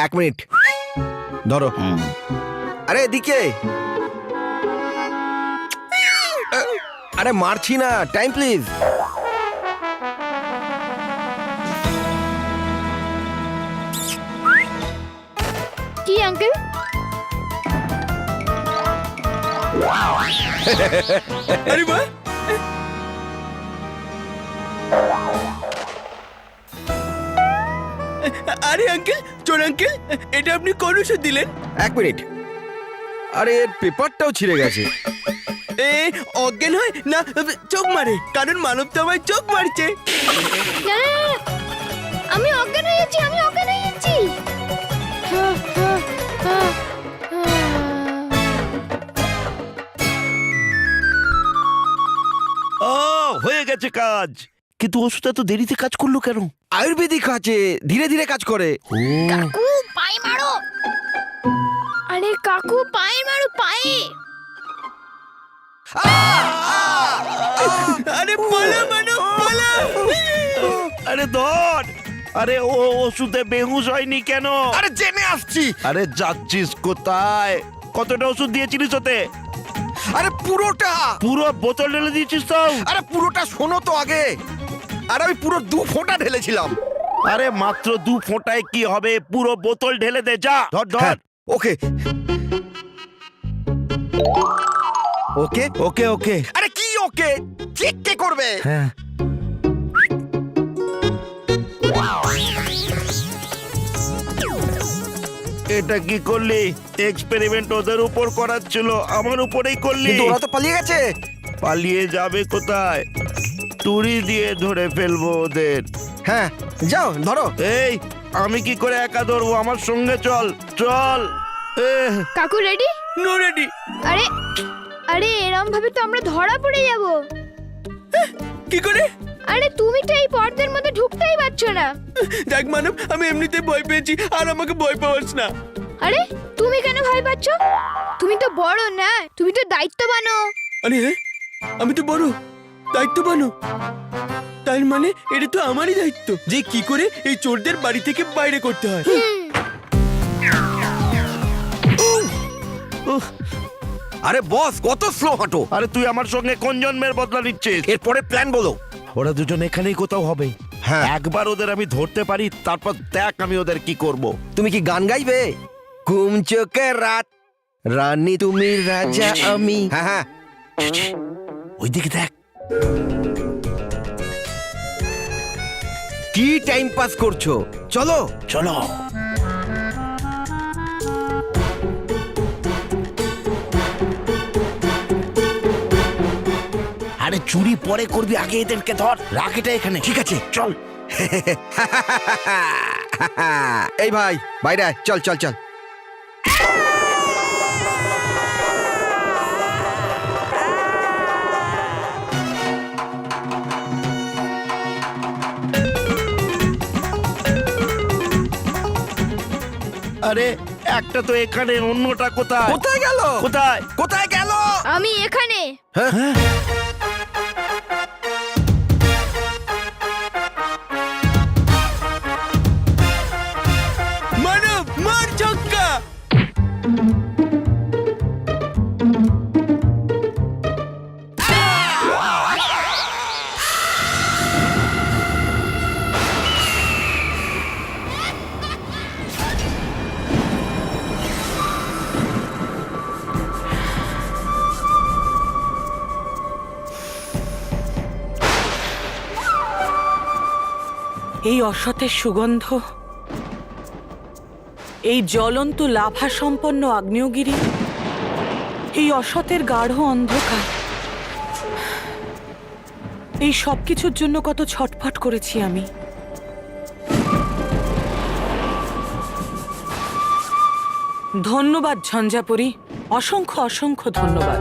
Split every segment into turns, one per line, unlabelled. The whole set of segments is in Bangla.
এক মিনিট ধরো। আরে এদিকে। আরে মারছি না, টাইম প্লিজ।
কি আঙ্কেল?
আরে বাহ, আরে আঙ্কেল, চোর আঙ্কেল, এটা আপনি কোন ওষুধ দিলেন?
এক মিনিট। আরে এর পেপারটাও ছিঁড়ে গেছে।
এ অজ্ঞান হয় না চোখ মারে, কারণ মানব তো আমায় চোখ মারছে।
না, আমি অজ্ঞান হয়ে যাচ্ছি, আমি অজ্ঞান হয়ে যাচ্ছি।
ও হয়ে গেছে কাজ, কিন্তু ওষুধটা তো দেরিতে কাজ করলো কেন?
আয়ুর্বেদিক আছে, ধীরে ধীরে কাজ করে।
কাকু পায়ে মারো। আরে কাকু পায়ে মারো, পায়ে।
আরে বলো মানব, বলো।
আরে ধর, আরে ও ওষুধে বেহুশ হয়নি কেন?
আরে জেনে আসছি।
আরে যাচ্ছিস কোথায়? কতটা ওষুধ দিয়েছিলিস ওতে?
আরে পুরোটা।
পুরো বোতল ঢেলে দিয়েছিস তাও?
আরে পুরোটা শোনো তো আগে। আর আমি পুরো 2 ফোঁটা ঢেলেছিলাম।
আরে মাত্র 2 ফোঁটায় কি হবে? পুরো বোতল ঢেলে দে, যা ধর ধর।
হ্যাঁ, ওকে ওকে
ওকে ওকে।
আরে কি ওকে? চেক কে করবে?
হ্যাঁ, এটা কি করলি? এক্সপেরিমেন্ট ওদের উপর করাচ্ছিল, আমার উপরেই করলি।
কিন্তু ওরা তো পালিয়ে গেছে।
পালিয়ে যাবে কোথায়? তুড়ি দিয়ে ধরে ফেলবো ওদের।
হ্যাঁ যাও ধরো।
এই, আমি কি করে একা ধরবো? আমার সঙ্গে চল চল।
কাকু রেডি?
No ready.
আরে আরে এরম ভাবে তো আমরা ধরা পড়ে যাব।
কি করে?
আরে তুমি তো এই পর্দার মধ্যে ঢুকতেই পারছো না।
দেখ মানব, আমি এমনিতে ভয় পেয়েছি, আর আমাকে ভয় পাওয়াস না।
আরে তুমি কেন ভয় পাচ্ছ? তুমি তো বড় না, তুমি তো দায়িত্ববানও।
আরে হ্যাঁ, আমি তো বড় দায়িত্ববানও। তার মানে এটা তো আমারই দায়িত্ব যে কি করে এই চোরদের বাড়ি থেকে বাইরে করতে হয়।
আরে বস কত স্লো হাঁটো।
আরে তুই আমার সঙ্গে কোন জন্মের বদলা নিচ্ছিস?
এরপরে প্ল্যান বলো।
ওরা দুজন এখানেই কোথাও হবে।
হ্যাঁ।
একবার ওদের আমি ধরতে পারি, তারপর দেখ আমি ওদের কি করব।
তুমি কি গান গাইবে? ঘুম চোখে রাত, রানী তুমি রাজা আমি। হ্যাঁ হ্যাঁ
ওইদিকে দেখ।
কি টাইম পাস করছো? চলো
চলো। আরে চুরি পরে করবি, আগে এদেরকে ধর। রাখ এটা এখানে।
ঠিক আছে
চল।
এই ভাই বাইরে আয়, চল চল চল।
আরে একটা তো এখানে, অন্যটা কোথায়?
কোথায় গেল?
কোথায়?
কোথায় গেল?
আমি এখানে।
হ্যাঁ?
মানব মার ছক্কা।
এই অসতের সুগন্ধ, এই জ্বলন্ত লাভা সম্পন্ন আগ্নেয়গিরি, এই অসতের গাঢ় অন্ধকার, এই সব কিছুর জন্য কত ছটফট করেছি আমি। ধন্যবাদ ঝঞ্ঝাপরি, অসংখ্য অসংখ্য ধন্যবাদ।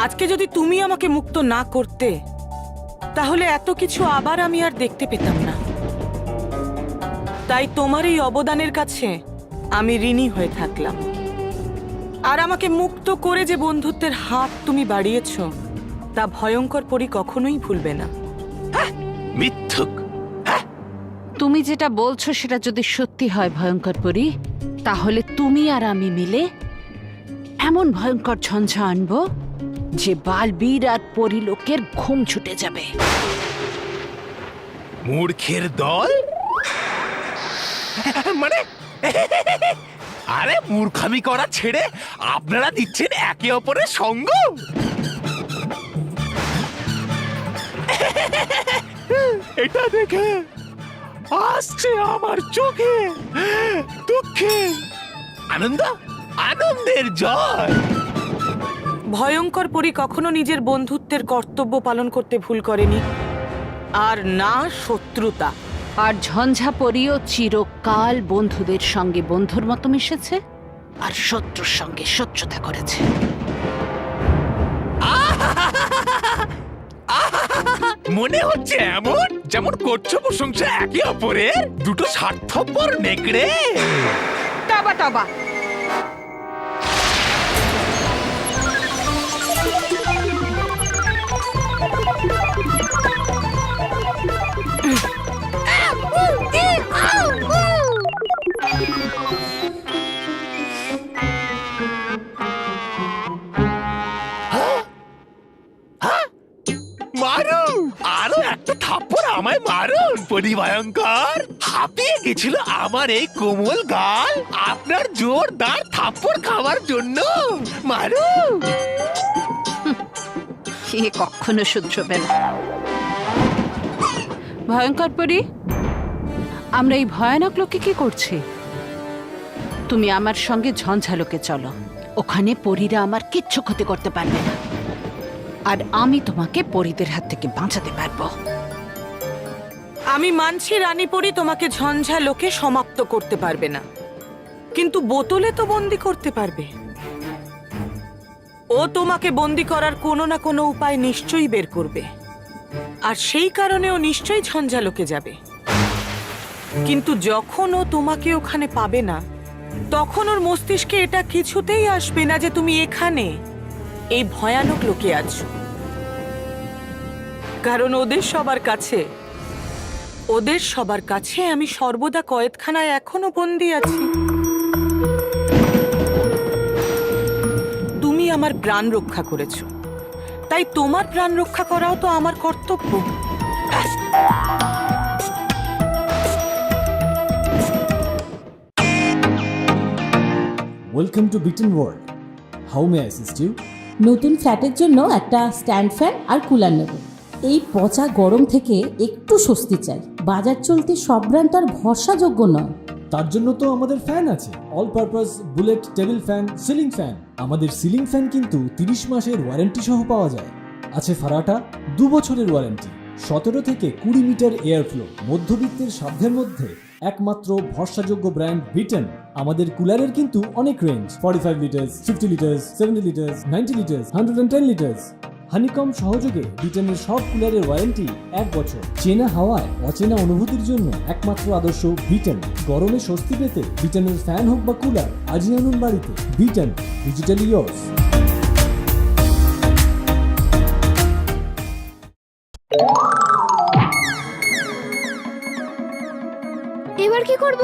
আজকে যদি তুমি আমাকে মুক্ত না করতে, তাহলে এত কিছু আবার আমি আর দেখতে পেতাম না। তাই তোমার এই অবদানের কাছে আমি ঋণী হয়ে থাকলাম। আর আমাকে মুক্ত করে যে বন্ধুত্বের হাত তুমি বাড়িয়েছ, তা ভয়ঙ্কর পরি কখনোই ভুলবে না।
মিথ্যুক।
তুমি যেটা বলছো সেটা যদি সত্যি হয় ভয়ঙ্কর পরি, তাহলে তুমি আর আমি মিলে এমন ভয়ঙ্কর ঝঞ্ঝা আনবো যে বালবীর আর পরিলোকের ঘুম ছুটে যাবে।
মূর্খের দল মানে আরে মূর্খামি করা ছেড়ে আপনারা দিচ্ছেন একে অপরের সঙ্গ। এটা দেখে আসছে আমার চোখে দুঃখে আনন্দ, আনন্দের জয়।
ভয়ঙ্কর পরী কখনো নিজের বন্ধুত্বের কর্তব্য পালন করতে ভুল করেনি, আর না শত্রুতা।
আর ঝঞ্ঝা পরিও চিরকাল বন্ধুদের সঙ্গে বন্ধুর মতো মিশেছে আর শত্রুর সঙ্গে শত্রুতা করেছে।
মনে হচ্ছে এমন যেমন করছো প্রশংসা একে অপরের দুটো স্বার্থপর নেকড়ে।
তবা তবা,
মারুন, আরো একটা থাপ্পড় আমায় মারুন পরিভয়ঙ্কর। হাঁপিয়ে গেছিল আমার এই কোমল গাল আপনার জোরদার থাপ্পড় খাওয়ার জন্য। মারুন।
এ কখনো শুধরবে না। ভয়ঙ্কর পরি, আমরা এই ভয়ানক লোকে কি করছি? তুমি আমার সঙ্গে ঝঞ্ঝালোকে চলো, ওখানে পরীরা আমার কিচ্ছু ক্ষতি করতে পারবে না, আর আমি তোমাকে পরীদের হাত থেকে বাঁচাতে পারবো।
আমি মানছি রানী পরী তোমাকে ঝঞ্ঝা লোকে সমাপ্ত করতে পারবে না, কিন্তু বোতলে তো বন্দি করতে পারবে। ও তোমাকে বন্দি করার কোনো না কোনো উপায় নিশ্চয়ই বের করবে, আর সেই কারণে ও নিশ্চয়ই ঝঞ্ঝা লোকে যাবে। কিন্তু যখন ও তোমাকে ওখানে পাবে না, তখন ওর মস্তিষ্কে এটা কিছুতেই আসবে না যে তুমি এখানে এই ভয়ানক লোকে আছো। কারণ ওদের সবার কাছে আমি সর্বদা কয়েদখানায় এখনো বন্দী আছি। তুমি আমার প্রাণ রক্ষা করেছো, তাই তোমার প্রাণ রক্ষা করাও তো আমার কর্তব্য।
Welcome to Biten world. How may I assist you?
নতুন ফ্ল্যাটের জন্য একটা স্ট্যান্ড ফ্যান আর কুলার নেব। এই পচা গরম থেকে একটু স্বস্তি চাই। বাজার চলতে সব ব্র্যান্ড তো আর ভরসাযোগ্য নয়।
তার জন্য তো আমাদের ফ্যান আছে, all purpose bullet table fan, ceiling fan. আমাদের সিলিং ফ্যান কিন্তু 30 মাসের ওয়ারেন্টি সহ পাওয়া যায়। আছে ফারাটা 2 বছরের ওয়ারেন্টি, 17 থেকে 20 মিটার এয়ার ফ্লো। মধ্যবিত্তের সাধ্যের মধ্যে একমাত্র ভরসাযোগ্য ব্র্যান্ড বিটেন। আমাদের কুলারের কিন্তু অনেক range, 45 litres, 50 litres, 70 litres, 90 litres, 110 litres. Honeycomb সহযোগে বিটেনের সব কুলারের ওয়ারেন্টি 1 বছর। চেনা হাওয়ায় অচেনা অনুভূতির জন্য একমাত্র আদর্শ বিটেন। গরমে স্বস্তি পেতে বিটেনের ফ্যান হোক বা কুলার, আজই আনুন বাড়িতে। Beaten, digitally yours.
এবার কি করব?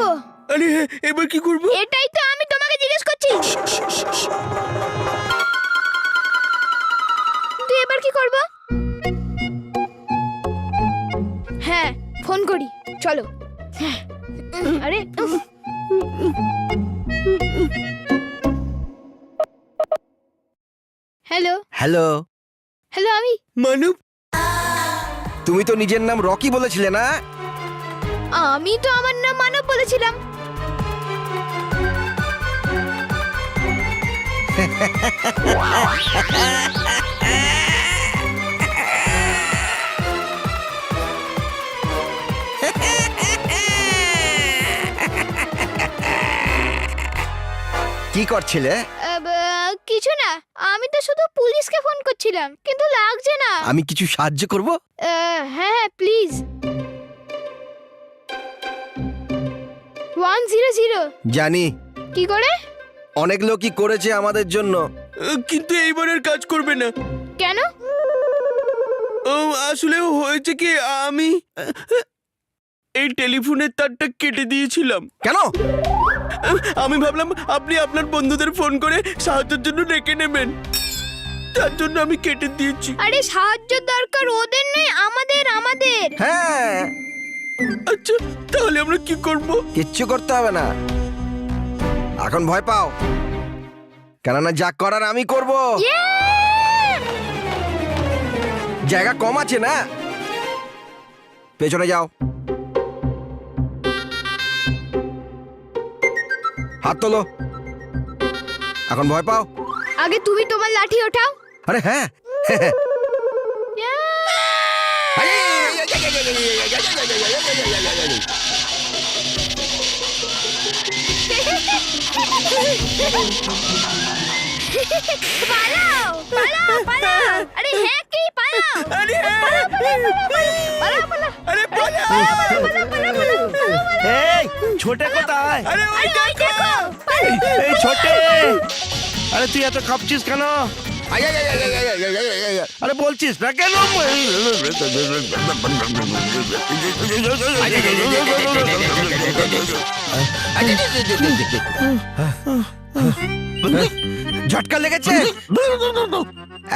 আরে এবার কি করব?
এটাই তো আমি তোমাকে জিজ্ঞেস করছি। তুই এবার কি করব? হ্যাঁ, ফোন করি, চলো। হ্যাঁ, আরে হ্যালো
হ্যালো,
হ্যালো, আমি
মানব,
তুমি তো নিজের নাম রকি বলেছিলে না?
আমি তো আমার নাম মানব বলেছিলাম।
কি করছিলে?
কিছু না, আমি তো শুধু পুলিশকে ফোন করছিলাম, কিন্তু লাগছে না।
আমি কিছু সাহায্য করব?
হ্যাঁ, প্লিজ। 100।
জানি।
কি করে?
অনেক লোকই করেছে আমাদের জন্য।
কিন্তু এইবারের কাজ করবে না।
কেন?
আসলে হয়েছে কি, আমি এই টেলিফোনের তারটা কেটে দিয়েছিলাম।
কেন?
আমি ভাবলাম আপনি আপনার বন্ধুদের ফোন করে সাহায্যের জন্য ডেকে নেবেন, তার জন্য আমি কেটে দিয়েছি।
আরে সাহায্য দরকার ওদের নয়, আমাদের আমাদের।
হ্যাঁ,
আচ্ছা তাহলে আমরা কি করব?
কিচ্ছু করতে হবে না, এখন ভয় পাও, কেননা যা করার আমি করব। জায়গা কম আছে না, পেছনে যাও, হাত তোলো, এখন ভয় পাও।
আগে তুমি তোমার লাঠি ওঠাও।
আরে হ্যাঁ,
পালাও পালাও পালাও। আরে হ্যাঁ কি পালাও।
আরে
পালাও পালাও পালাও।
আরে পালা!
এই ছোটে কোথায়?
আরে ওই
আরে ওই দেখো পালাও।
এই ছোটে, আরে তুই এত কাঁপছিস কেন? আরে বলছিস না কেন?
ঝটকা লেগেছে,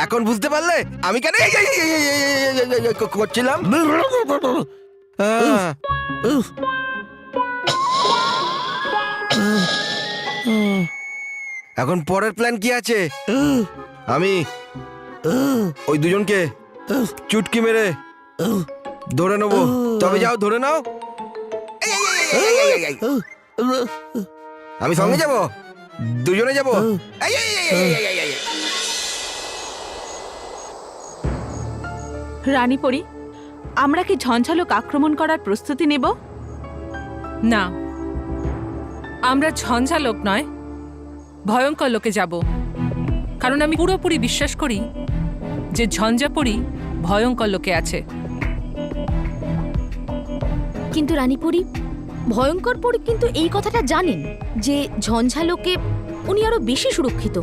এখন বুঝতে পারলে আমি কেন করছিলাম? এখন পরের প্ল্যান কি আছে? আমি ওই দুজনকে চুটকি মেরে ধরে নেবো, তবে যাও ধরে নাও। আমি সঙ্গে যাব, দুজনে যাব।
রানীপরি, আমরা কি ঝঞ্ঝালোক আক্রমণ করার প্রস্তুতি নেব?
না, আমরা ঝঞ্ঝালোক নয়, ভয়ঙ্কর লোকে যাব। কারণ আমি পুরোপুরি বিশ্বাস করি যে ঝঞ্ঝাপরি ভয়ঙ্কর লোকে আছে।
কিন্তু রানীপুরি, ভয়ঙ্কর পরি কিন্তু এই কথাটা জানেন যে ঝঞ্ঝালোকে উনি আরো বেশি সুরক্ষিত,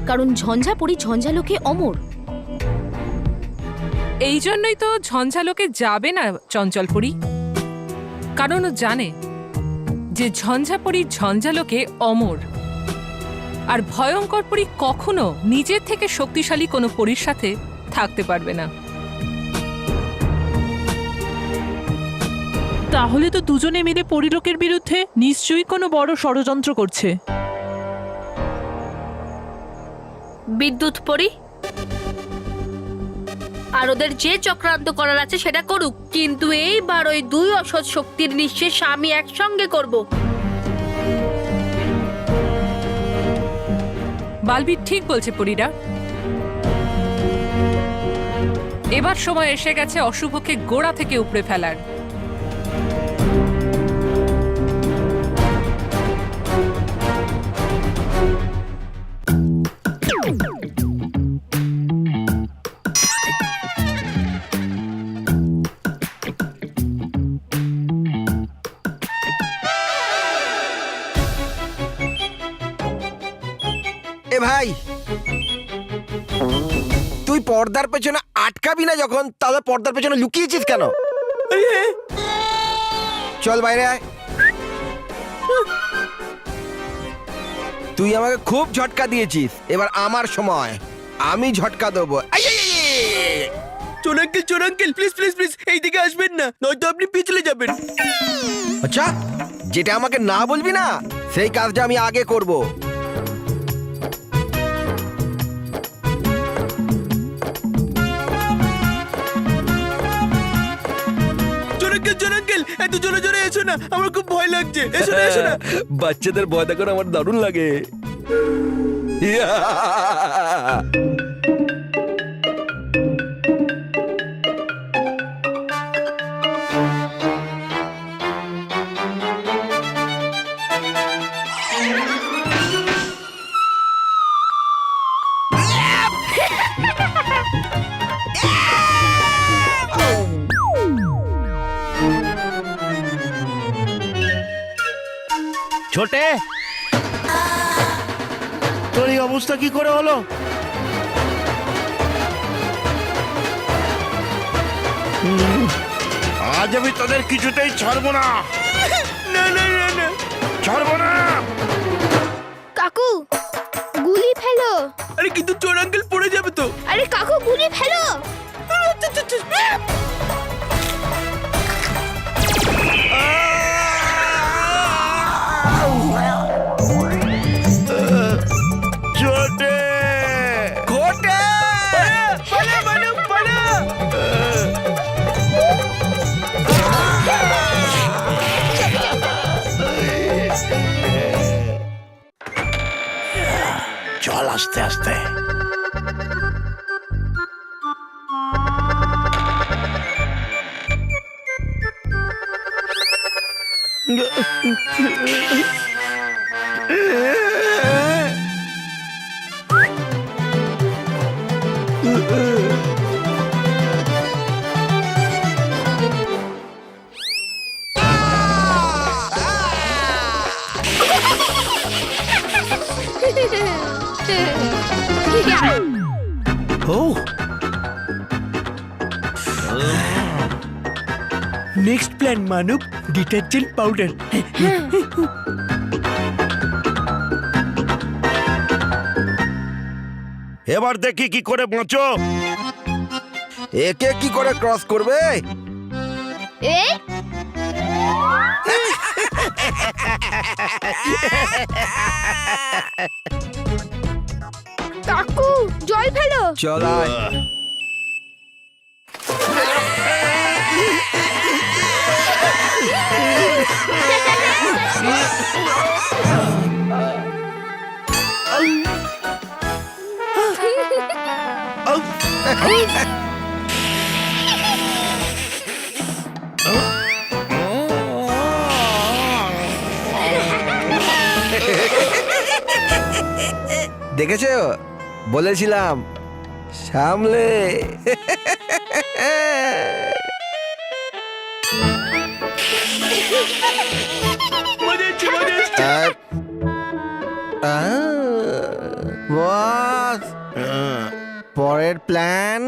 কারণ ঝঞ্ঝাপরি ঝঞ্ঝালোকে অমর।
এই জন্যই তো ঝঞ্ঝালোকে যাবে না চঞ্চলপুরি, কারণ ও জানে যে ঝঞ্ঝাপরি ঝঞ্ঝালোকে অমর, আর ভয়ঙ্কর পরি কখনো নিজের থেকে শক্তিশালী কোনো পরীর সাথে থাকতে পারবে না।
তাহলে তো দুজনে মিলে পরিলোকের বিরুদ্ধে নিশ্চয়ই কোনো বড় ষড়যন্ত্র করছে।
বিদ্যুৎ পরি আর ওদের যে চক্রান্ত করার আছে সেটা করুক, কিন্তু এইবার ওই দুই অসৎ শক্তির নিঃশেষ আমি একসঙ্গে করব।
বালবীর ঠিক বলছে পরীরা, এবার সময় এসে গেছে অশুভকে গোড়া থেকে উপড়ে ফেলার।
এ ভাই, তুই পর্দার পেছনে আটকাবি না যখন, তাহলে পর্দার পেছনে লুকিয়েছিস কেন? চল বাইরে আয়। তুই আমাকে খুব ঝটকা দিয়েছিস, এবার আমার সময়, আমি ঝটকা দেবো।
চোর আঙ্কেল প্লিজ প্লিজ প্লিজ এইদিকে আসবেন না, নয়তো আপনি পিছলে যাবেন।
আচ্ছা, যেটা আমাকে না বলবি না সেই কাজটা আমি আগে করব।
চোর আঙ্কেল এত জোরে জোরে এসো না, আমার খুব ভয় লাগছে। এসো না এসো না।
বাচ্চাদের ভয় দেখানো আমার দারুণ লাগে।
ছোটে, তোর এই অবস্থা কি করে হলো? আজ আমি তোদের কিছুতেই ছাড়বো না।
না না না না
ছাড়বো না।
কাকু গুলি ফেলো।
আরে কিন্তু চোর আঙ্কেল পড়ে যাবে তো।
আরে কাকু গুলি ফেলো।
ছোটে
ঘটে পালা পালা পালা।
চল আস্তে আস্তে।
নেক্সট প্ল্যান মানব, ডিটারজেন্ট পাউডার।
এবার দেখি কি করে বাঁচো।
একে কি করে ক্রস করবে?
এ কাকু জল ফেলো।
চল আয়। দেখেছো, বলেছিলাম সামলে।
মজা হচ্ছে মজা হচ্ছে।
বস, পরের প্ল্যান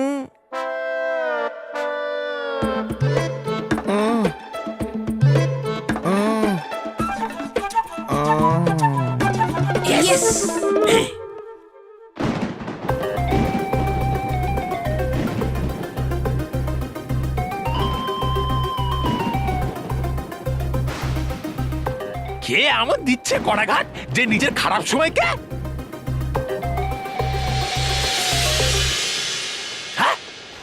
কে আমার দিচ্ছে কড়াঘাট যে নিজের খারাপ সময়কে? হ্যাঁ,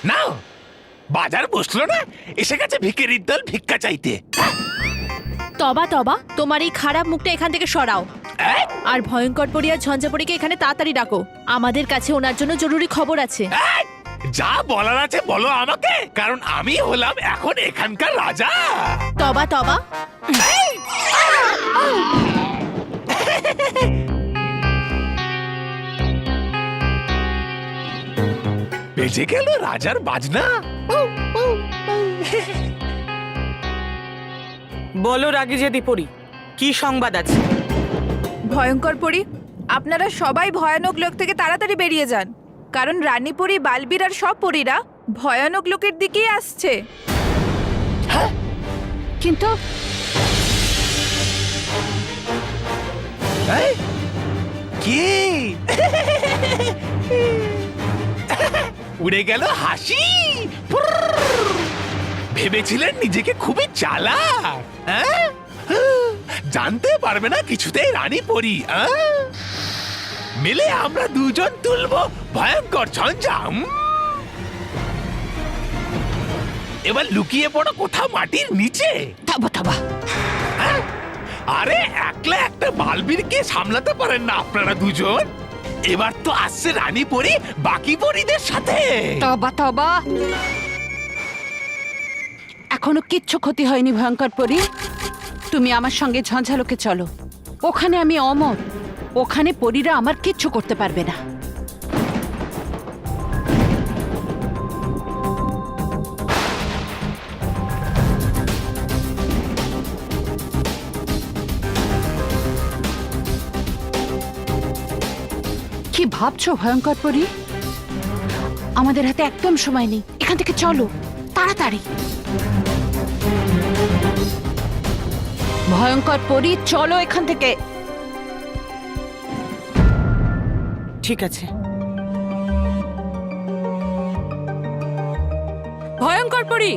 নাও বাজার বসলো না, এসে গেছে ভিখারির দল ভিক্ষা চাইতে।
তবা তবা, তোমার এই খারাপ মুখটা এখান থেকে সরাও। আর ভয়ঙ্কর পরি আর ঝঞ্ঝাপড়িকে এখানে তাড়াতাড়ি ডাকো। আমাদের কাছে ওনার জন্য জরুরি খবর আছে।
যা বলার আছে বলো আমাকে, কারণ আমি হলাম এখন এখানকার রাজা।
তবা তবা,
বেজে গেল রাজার বাজনা।
বলো রাগী যেদি পড়ি, কি সংবাদ আছে?
ভয়ঙ্কর পরি, আপনারা সবাই ভয়ানক লোক থেকে তাড়াতাড়ি বেরিয়ে যান, কারণ রানীপরি, বালবীর আর সব পরীরা ভয়ানক লোকের দিকেই আসছে।
কিন্তু
কি উড়ে গেল হাসি। ভেবেছিলেন নিজেকে খুবই চালাক, জানতে পারবে না কিছুতেই রানী পরি। মিলে আমরা দুজন তুলবো ভয়ঙ্কর ঝঞ্ঝাম। এবার লুকিয়ে পড়ো কোথাও মাটির নিচে।
থাবা থাবা,
আরে একলা একটা বালবীরকে সামলাতে পারেন না আপনারা দুজন। এবার তো আসছে রানী পরি বাকি পরিদের সাথে।
তবা তবা, এখনো কিচ্ছু ক্ষতি হয়নি ভয়ঙ্কর পরি। তুমি আমার সঙ্গে ঝঞ্ঝালোকে চলো, ওখানে আমি অমর, ওখানে পরীরা আমার কিচ্ছু করতে পারবে না। কি ভাবছো ভয়ঙ্কর পরি? আমাদের হাতে একদম সময় নেই, এখান থেকে চলো তাড়াতাড়ি। ভয়ঙ্কর পরী, চলো এখান থেকে।
ঠিক আছে।
ভয়ঙ্কর পরী,